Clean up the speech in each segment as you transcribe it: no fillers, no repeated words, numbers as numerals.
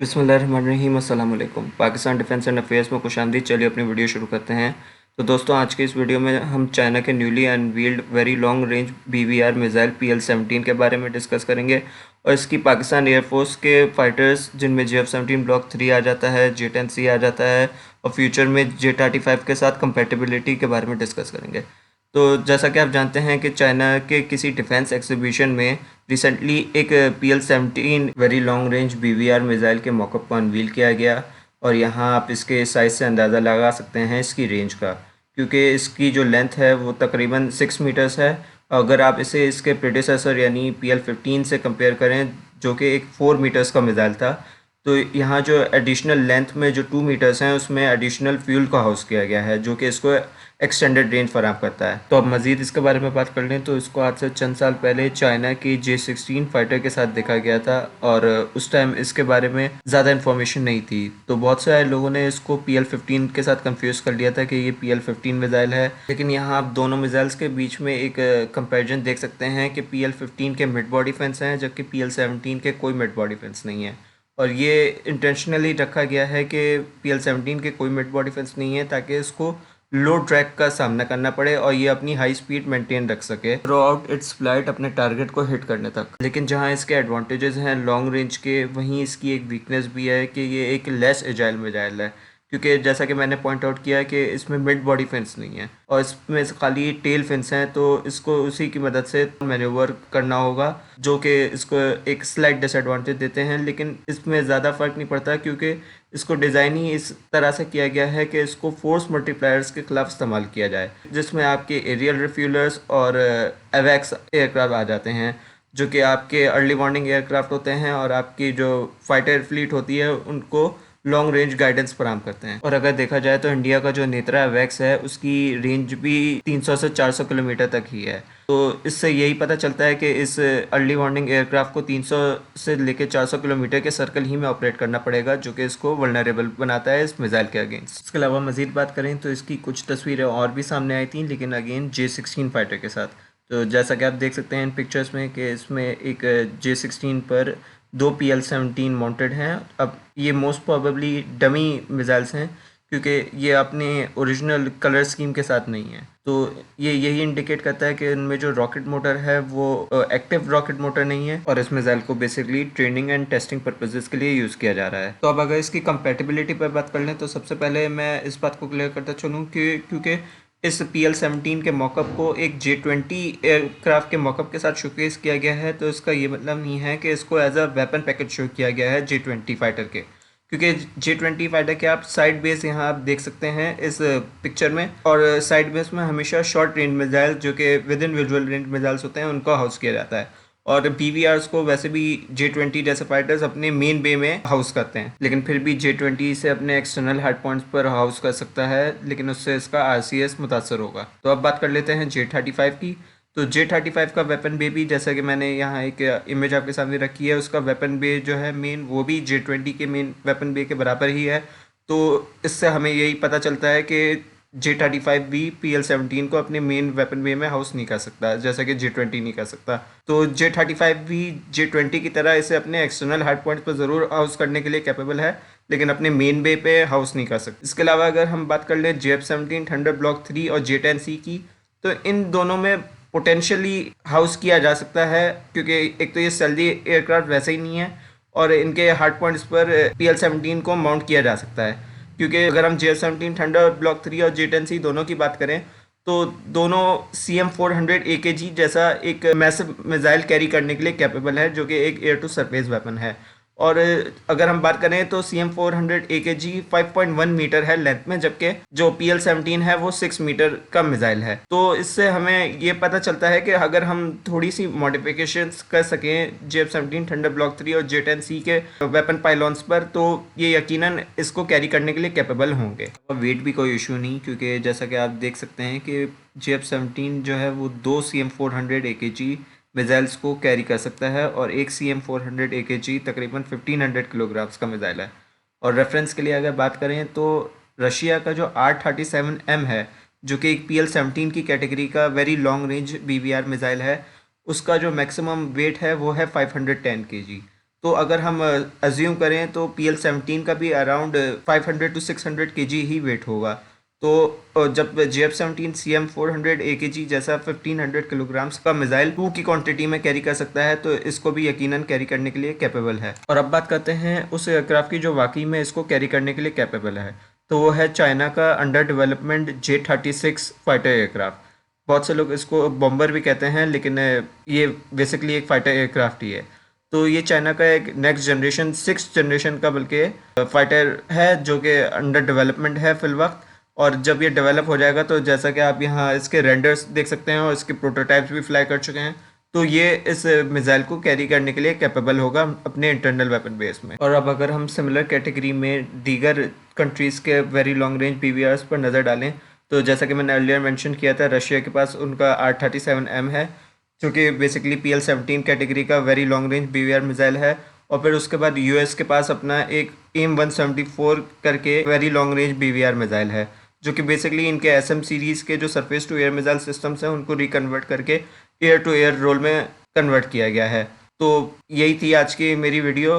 बिस्मिल्लाहिर्रहमानिर्रहीम अस्सलाम वालेकुम। पाकिस्तान डिफेंस एंड अफेयर्स में खुशामदीद। चलिए अपनी वीडियो शुरू करते हैं। तो दोस्तों, आज के इस वीडियो में हम चाइना के newly unveiled very long range BVR missile PL-17 के बारे में डिस्कस करेंगे और इसकी पाकिस्तान एयरफोर्स के फाइटर्स जिनमें JF-17 ब्लॉक 3 आ जाता है, J-10C आ जाता है और फ्यूचर में J-35 के साथ कंपेटिबिलिटी के बारे में डिस्कस करेंगे। तो जैसा कि आप जानते हैं कि चाइना के किसी डिफेंस एग्जीबिशन में रिसेंटली एक PL-17 very long range BVR missile के मॉकअप को अनवील किया गया और यहाँ आप इसके साइज़ से अंदाज़ा लगा सकते हैं इसकी रेंज का, क्योंकि इसकी जो लेंथ है वो तकरीबन 6 मीटर्स है। अगर आप इसे इसके प्रेडिसेसर यानी PL-15 से कंपेयर करें जो कि एक 4 मीटर्स का मिज़ाइल था, तो यहाँ जो एडिशनल लेंथ में जो 2 मीटर्स हैं उसमें एडिशनल फ्यूल को हाउस किया गया है जो कि इसको एक्सटेंडेड रेंज फराहम करता है। तो अब मज़ीद इसके बारे में बात कर लें तो इसको आज से चंद साल पहले चाइना की J-16 फाइटर के साथ देखा गया था और उस टाइम इसके बारे में ज़्यादा इन्फॉर्मेशन नहीं थी, तो बहुत सारे लोगों ने इसको PL-15 के साथ कंफ्यूज कर लिया था कि ये PL-15 मिज़ाइल है। लेकिन यहाँ आप दोनों मिज़ाइल्स के बीच में एक कंपेरिजन देख सकते हैं कि PL-15 के मिड बॉडी फेंस हैं जबकि PL-17 के कोई मिड बॉडी फेंस नहीं है। और ये इंटेंशनली रखा गया है कि PL-17 के कोई मिड बॉडी फेंस नहीं है ताकि इसको लो ट्रैक का सामना करना पड़े और ये अपनी हाई स्पीड मेंटेन रख सके थ्रू आउट इट्स फ्लाइट अपने टारगेट को हिट करने तक। लेकिन जहां इसके एडवांटेजेस हैं लॉन्ग रेंज के, वहीं इसकी एक वीकनेस भी है कि ये एक लेस एजाइल मिसाइल है, क्योंकि जैसा कि मैंने पॉइंट आउट किया कि इसमें मिड बॉडी फेंस नहीं है और इसमें खाली टेल फेंस हैं, तो इसको उसी की मदद से मैन्यूवर करना होगा जो कि इसको एक स्लाइट डिसएडवांटेज देते हैं। लेकिन इसमें ज़्यादा फ़र्क नहीं पड़ता क्योंकि इसको डिज़ाइन ही इस तरह से किया गया है कि इसको फोर्स मल्टीप्लायर्स के खिलाफ इस्तेमाल किया जाए, जिसमें आपके एरियल रिफ्यूलर्स और एवैक्स एयरक्राफ्ट आ जाते हैं जो कि आपके अर्ली वार्निंग एयरक्राफ्ट होते हैं और आपकी जो फाइटर फ्लीट होती है उनको लॉन्ग रेंज गाइडेंस फराहम करते हैं। और अगर देखा जाए तो इंडिया का जो नेत्रा वैक्स है उसकी रेंज भी 300 से 400 किलोमीटर तक ही है। तो इससे यही पता चलता है कि इस अर्ली वार्निंग एयरक्राफ्ट को 300 से लेकर 400 किलोमीटर के सर्कल ही में ऑपरेट करना पड़ेगा, जो कि इसको वल्नरेबल बनाता है इस मिसाइल के अगेंस्ट। इसके अलावा मजीद बात करें तो इसकी कुछ तस्वीरें और भी सामने आई थी, लेकिन अगेन J-16 फाइटर के साथ। तो जैसा कि आप देख सकते हैं इन पिक्चर्स में कि इसमें एक J-16 पर 2 PL-17 माउंटेड हैं। अब ये मोस्ट प्रोबेबली डमी मिसाइल्स हैं क्योंकि ये अपने ओरिजिनल कलर स्कीम के साथ नहीं है। तो ये यही इंडिकेट करता है कि इनमें जो रॉकेट मोटर है वो एक्टिव रॉकेट मोटर नहीं है और इस मिसाइल को basically training and testing purposes के लिए यूज़ किया जा रहा है। तो अब अगर इसकी कंपेटिबिलिटी पर बात कर लें तो सबसे पहले मैं इस बात को क्लियर करता चलूँ कि क्योंकि इस PL-17 के मॉकअप को एक J-20 एयरक्राफ्ट के मॉकअप के साथ शोकेस किया गया है, तो इसका ये मतलब नहीं है कि इसको as a weapon package show किया गया है J-20 फाइटर के, क्योंकि J-20 फाइटर के आप साइड बेस यहाँ आप देख सकते हैं इस पिक्चर में, और साइड बेस में हमेशा शॉर्ट रेंज मिसाइल जो कि with in visual range missiles होते हैं उनको हाउस किया जाता है। और BVRs को वैसे भी J-20 जैसे फाइटर्स अपने मेन बे में हाउस करते हैं, लेकिन फिर भी J-20 से अपने एक्सटर्नल हार्ड पॉइंट्स पर हाउस कर सकता है, लेकिन उससे इसका RCS मुतासर होगा। तो अब बात कर लेते हैं J-35 की। तो J-35 का वेपन बे भी, जैसा कि मैंने यहाँ एक इमेज आपके सामने रखी है, उसका वेपन बे जो है मेन वो भी J-20 के मेन वेपन बे के बराबर ही है। तो इससे हमें यही पता चलता है कि J-35 भी PL-17 को अपने मेन वेपन बे में हाउस नहीं कर सकता जैसा कि J-20 नहीं कर सकता। तो J-35 भी J-20 की तरह इसे अपने एक्सटर्नल हार्ड पॉइंट्स पर ज़रूर हाउस करने के लिए कैपेबल है, लेकिन अपने मेन बे पे हाउस नहीं कर सकता। इसके अलावा अगर हम बात कर लें JF-17 थंडर ब्लॉक 3 और J-10C की, तो इन दोनों में पोटेंशियली हाउस किया जा सकता है, क्योंकि एक तो ये सैलरी एयरक्राफ्ट वैसे ही नहीं है और इनके हार्ड पॉइंट्स पर PL-17 को माउंट किया जा सकता है। क्योंकि अगर हम JF-17 थंडर ब्लॉक 3 और J-10C दोनों की बात करें तो दोनों CM-400 AKG जैसा एक मैसिव मिसाइल कैरी करने के लिए कैपेबल है, जो कि एक एयर टू सरफेस वेपन है। और अगर हम बात करें तो CM-400 AKG 5.1 मीटर है लेंथ में, जबकि जो PL-17 है वो 6 मीटर का मिसाइल है। तो इससे हमें ये पता चलता है कि अगर हम थोड़ी सी मॉडिफिकेशंस कर सकें JF-17 थंडर ब्लॉक 3 और J-10C के वेपन पाइलॉन्स पर, तो ये यकीनन इसको कैरी करने के लिए कैपेबल होंगे। और वेट भी कोई इशू नहीं, क्योंकि जैसा कि आप देख सकते हैं कि JF-17 जो है वो 2 CM-400 AKG मिसाइल्स को कैरी कर सकता है और एक CM-400 AKG तकरीबन 1500 किलोग्राम्स का मिसाइल है। और रेफरेंस के लिए अगर बात करें तो रशिया का जो R-37M है, जो कि एक PL-17 की कैटेगरी का very long range BVR missile है, उसका जो मैक्सिमम वेट है वो है 510 kg। तो अगर हम अज्यूम करें तो PL-17 का भी अराउंड 500 to 600 kg ही वेट होगा। तो जब JF-17 CM-400 AKG जैसा 1500 किलोग्राम्स का मिसाइल 2 की क्वांटिटी में कैरी कर सकता है, तो इसको भी यकीनन कैरी करने के लिए कैपेबल है। और अब बात करते हैं उस एयरक्राफ्ट की जो वाकई में इसको कैरी करने के लिए कैपेबल है, तो वो है चाइना का under development J-36 fighter aircraft. बहुत से लोग इसको बॉम्बर भी कहते हैं, लेकिन ये बेसिकली एक फाइटर एयरक्राफ्ट ही है। तो ये चाइना का एक नेक्स्ट जनरेशन 6th जनरेशन का बल्कि फाइटर है, जो कि अंडर डेवलपमेंट है फिल वक्त। और जब ये डेवलप हो जाएगा तो जैसा कि आप यहाँ इसके रेंडर्स देख सकते हैं और इसके प्रोटोटाइप्स भी फ्लाई कर चुके हैं, तो ये इस मिसाइल को कैरी करने के लिए कैपेबल होगा अपने इंटरनल वेपन बेस में। और अब अगर हम सिमिलर कैटेगरी में दीगर कंट्रीज़ के वेरी लॉन्ग रेंज PBRs पर नज़र डालें, तो जैसा कि मैंने अर्लियर मेंशन किया था, रशिया के पास उनका R-37M है, जो कि बेसिकली PL-17 कैटेगरी का very long range BVR missile है। और फिर उसके बाद US के पास अपना एक AIM-174 करके very long range BVR missile है, जो कि बेसिकली इनके SM सीरीज़ के जो surface to air missile systems हैं उनको रिकन्वर्ट करके एयर टू एयर रोल में कन्वर्ट किया गया है। तो यही थी आज की मेरी वीडियो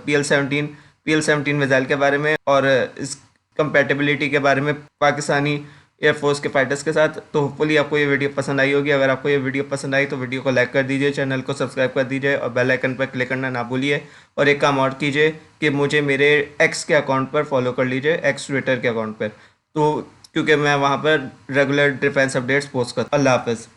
PL-17 मिसाइल के बारे में और इस कंपैटिबिलिटी के बारे में पाकिस्तानी एयरफोर्स के फाइटर्स के साथ। तो होपफुली आपको ये वीडियो पसंद आई होगी। अगर आपको ये वीडियो पसंद आई तो वीडियो को लाइक कर दीजिए, चैनल को सब्सक्राइब कर दीजिए और बेल आइकन पर क्लिक करना ना भूलिए। और एक काम और कीजिए कि मुझे मेरे एक्स के अकाउंट पर फॉलो कर लीजिए, एक्स ट्विटर के अकाउंट पर, तो क्योंकि मैं वहाँ पर रेगुलर डिफेंस अपडेट्स पोस्ट करता हूँ। अल्लाह हाफ़िज़।